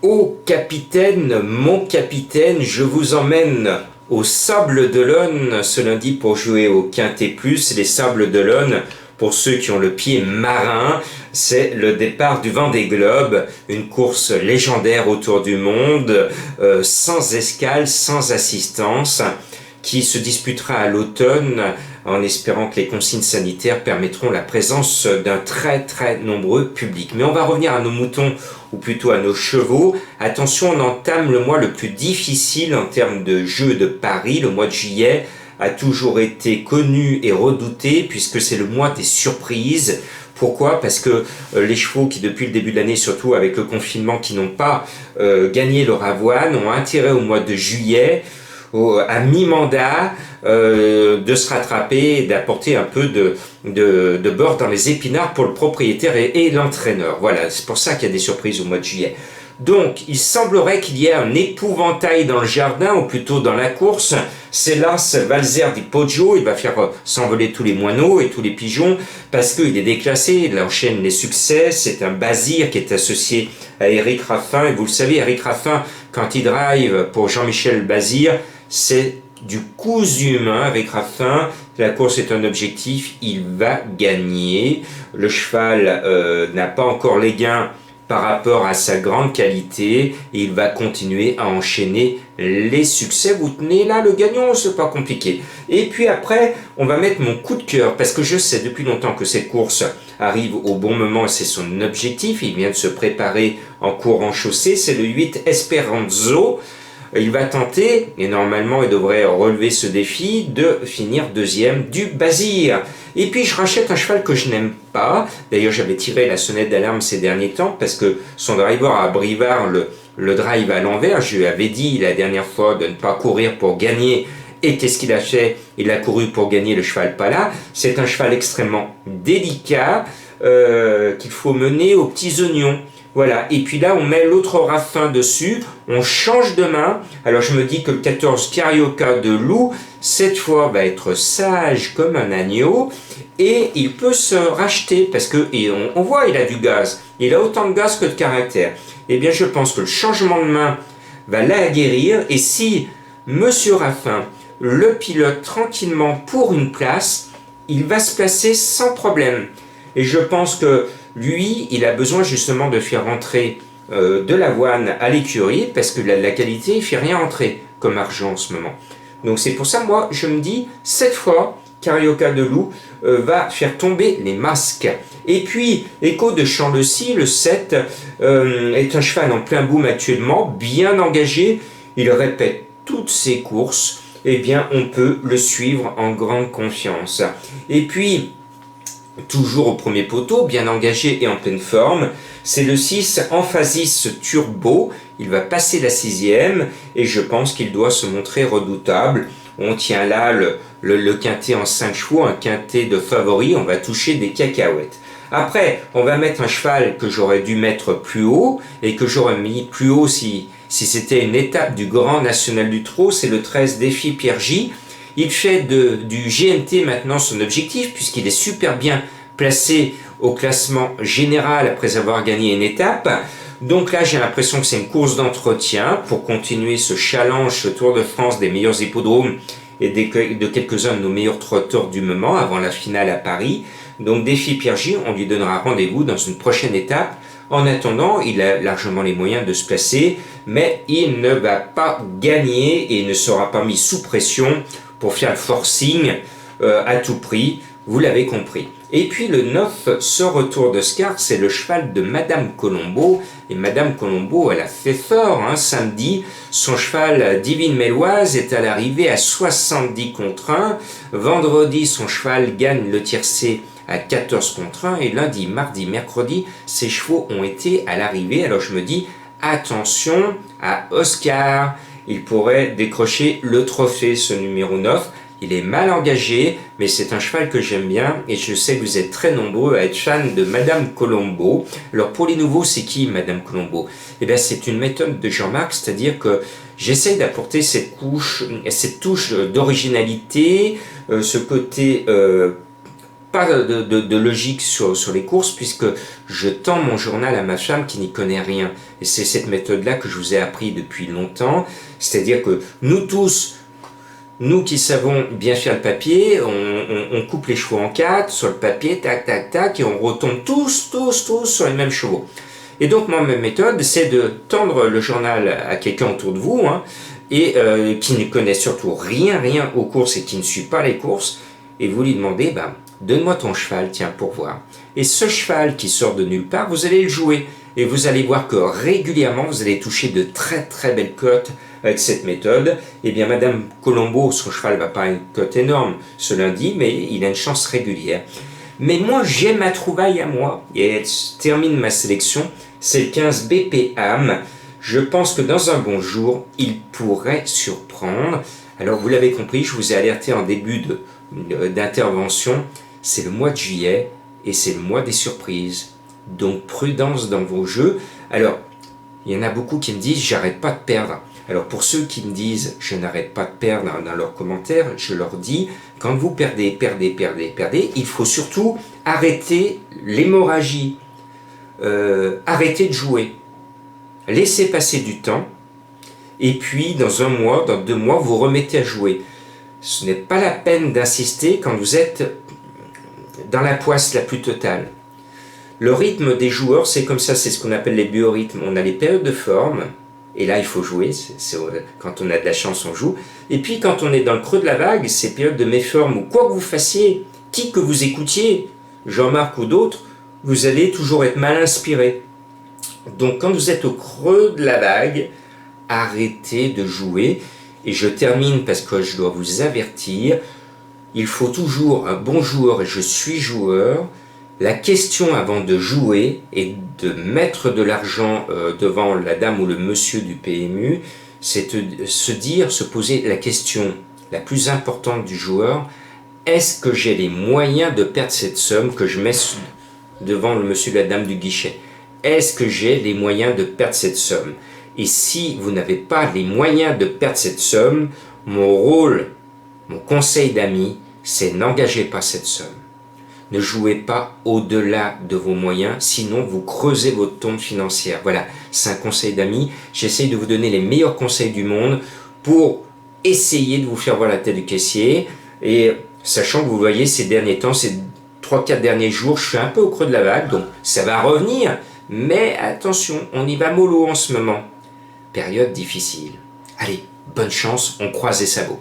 Ô capitaine, mon capitaine, je vous emmène au Sable d'Olonne ce lundi pour jouer au Quintet Plus. Les Sables d'Olonne, pour ceux qui ont le pied marin, c'est le départ du Vendée Globe, une course légendaire autour du monde, sans escale, sans assistance, qui se disputera à l'automne en espérant que les consignes sanitaires permettront la présence d'un très nombreux public. Mais on va revenir à nos moutons, ou plutôt à nos chevaux. Attention, on entame le mois le plus difficile en termes de jeux de paris. Le mois de juillet a toujours été connu et redouté puisque c'est le mois des surprises. Pourquoi? Parce que les chevaux qui, depuis le début de l'année, surtout avec le confinement, qui n'ont pas gagné leur avoine, ont intérêt au mois de juillet, à mi-mandat, de se rattraper et d'apporter un peu de beurre dans les épinards pour le propriétaire et l'entraîneur. Voilà, c'est pour ça qu'il y a des surprises au mois de juillet. Donc, il semblerait qu'il y ait un épouvantail dans le jardin, ou plutôt dans la course. C'est l'As Valzer di Poggio, il va faire s'envoler tous les moineaux et tous les pigeons, parce qu'il est déclassé, il enchaîne les succès. C'est un Bazir qui est associé à Éric Raffin, et vous le savez, Éric Raffin, quand il drive pour Jean-Michel Bazir, c'est du cousu main avec Raffin. La course est un objectif, il va gagner. Le cheval n'a pas encore les gains par rapport à sa grande qualité, et il va continuer à enchaîner les succès. Vous tenez là le gagnant, c'est pas compliqué. Et puis après, on va mettre mon coup de cœur, parce que je sais depuis longtemps que cette course arrive au bon moment, c'est son objectif. Il vient de se préparer en courant chaussée, c'est le 8 Esperanzo. Il va tenter, et normalement il devrait relever ce défi, de finir deuxième du Bazir. Et puis je rachète un cheval que je n'aime pas. D'ailleurs j'avais tiré la sonnette d'alarme ces derniers temps parce que son driver à Brivard le drive à l'envers. Je lui avais dit la dernière fois de ne pas courir pour gagner. Et qu'est-ce qu'il a fait? Il a couru pour gagner, le cheval pas là. C'est un cheval extrêmement délicat qu'il faut mener aux petits oignons. Voilà, et puis là on met l'autre Raffin dessus, on change de main. Alors je me dis que le 14 Carioca de Loup, cette fois va être sage comme un agneau, et il peut se racheter, parce que on voit il a du gaz, il a autant de gaz que de caractère. Eh bien je pense que le changement de main va l'aguerrir, et si Monsieur Raffin le pilote tranquillement pour une place, il va se placer sans problème. Et je pense que lui, il a besoin justement de faire rentrer de l'avoine à l'écurie, parce que la qualité, il ne fait rien entrer comme argent en ce moment. Donc c'est pour ça, moi, je me dis, cette fois, Carioca de Loup va faire tomber les masques. Et puis, Echo de Champ-le-Cy, le 7, est un cheval en plein boom actuellement, bien engagé. Il répète toutes ses courses. Eh bien, on peut le suivre en grande confiance. Et puis, toujours au premier poteau, bien engagé et en pleine forme, c'est le 6 Emphasis Turbo. Il va passer la 6e et je pense qu'il doit se montrer redoutable. On tient là le quintet en 5 chevaux, un quintet de favoris, on va toucher des cacahuètes. Après, on va mettre un cheval que j'aurais dû mettre plus haut, et que j'aurais mis plus haut si c'était une étape du Grand National du Trot, c'est le 13 Défi Pierre J. Il fait du GNT maintenant son objectif, puisqu'il est super bien placé au classement général après avoir gagné une étape. Donc là, j'ai l'impression que c'est une course d'entretien pour continuer ce challenge, ce Tour de France des meilleurs hippodromes et de quelques-uns de nos meilleurs trotteurs du moment avant la finale à Paris. Donc Défi Pierre J, on lui donnera rendez-vous dans une prochaine étape. En attendant, il a largement les moyens de se placer, mais il ne va pas gagner et il ne sera pas mis sous pression pour faire le forcing à tout prix, vous l'avez compris. Et puis le 9, ce retour de Scar, c'est le cheval de Madame Colombo. Et Madame Colombo, elle a fait fort samedi. Son cheval Divine Méloise est à l'arrivée à 70 contre 1. Vendredi, son cheval gagne le tiercé à 14 contre 1. Et lundi, mardi, mercredi, ses chevaux ont été à l'arrivée. Alors je me dis, attention à Oscar. Il pourrait décrocher le trophée, ce numéro 9. Il est mal engagé, mais c'est un cheval que j'aime bien, et je sais que vous êtes très nombreux à être fans de Madame Colombo. Alors pour les nouveaux, c'est qui Madame Colombo? Eh bien c'est une méthode de Jean-Marc, c'est-à-dire que j'essaye d'apporter cette touche d'originalité, ce côté pas de logique sur les courses puisque je tends mon journal à ma femme qui n'y connaît rien. Et c'est cette méthode-là que je vous ai appris depuis longtemps. C'est-à-dire que nous tous, nous qui savons bien faire le papier, on coupe les chevaux en quatre sur le papier, tac, tac, tac, et on retombe tous sur les mêmes chevaux. Et donc, ma méthode, c'est de tendre le journal à quelqu'un autour de vous, hein, et qui ne connaît surtout rien aux courses et qui ne suit pas les courses, et vous lui demandez, ben, donne-moi ton cheval, tiens, pour voir. Et ce cheval qui sort de nulle part, vous allez le jouer. Et vous allez voir que régulièrement, vous allez toucher de très belles cotes avec cette méthode. Eh bien, Madame Colombo, son cheval va pas une cote énorme ce lundi, mais il a une chance régulière. Mais moi, j'ai ma trouvaille à moi, et elle termine ma sélection, c'est le 15 BP Am. Je pense que dans un bon jour, il pourrait surprendre. Alors, vous l'avez compris, je vous ai alerté en début d'intervention, c'est le mois de juillet, et c'est le mois des surprises. Donc, prudence dans vos jeux. Alors, il y en a beaucoup qui me disent, j'arrête pas de perdre. Alors, pour ceux qui me disent, je n'arrête pas de perdre dans leurs commentaires, je leur dis, quand vous perdez, il faut surtout arrêter l'hémorragie. Arrêtez de jouer. Laissez passer du temps. Et puis, dans un mois, dans 2 mois, vous remettez à jouer. Ce n'est pas la peine d'insister quand vous êtes dans la poisse la plus totale. Le rythme des joueurs, c'est comme ça, c'est ce qu'on appelle les biorhythmes. On a les périodes de forme, et là il faut jouer, quand on a de la chance on joue. Et puis quand on est dans le creux de la vague, ces périodes de méforme, ou quoi que vous fassiez, qui que vous écoutiez, Jean-Marc ou d'autres, vous allez toujours être mal inspiré. Donc quand vous êtes au creux de la vague, arrêtez de jouer. Et je termine parce que je dois vous avertir, il faut toujours un bon joueur, et je suis joueur. La question avant de jouer et de mettre de l'argent devant la dame ou le monsieur du PMU, c'est de se poser la question la plus importante du joueur, est-ce que j'ai les moyens de perdre cette somme que je mets devant le monsieur ou la dame du guichet? Est-ce que j'ai les moyens de perdre cette somme? Et si vous n'avez pas les moyens de perdre cette somme, mon rôle, mon conseil d'ami, c'est n'engagez pas cette somme. Ne jouez pas au-delà de vos moyens, sinon vous creusez votre tombe financière. Voilà, c'est un conseil d'ami. J'essaye de vous donner les meilleurs conseils du monde pour essayer de vous faire voir la tête du caissier. Et sachant que vous voyez, ces derniers temps, ces 3-4 derniers jours, je suis un peu au creux de la vague, donc ça va revenir. Mais attention, on y va mollo en ce moment. Période difficile. Allez, bonne chance, on croise les sabots.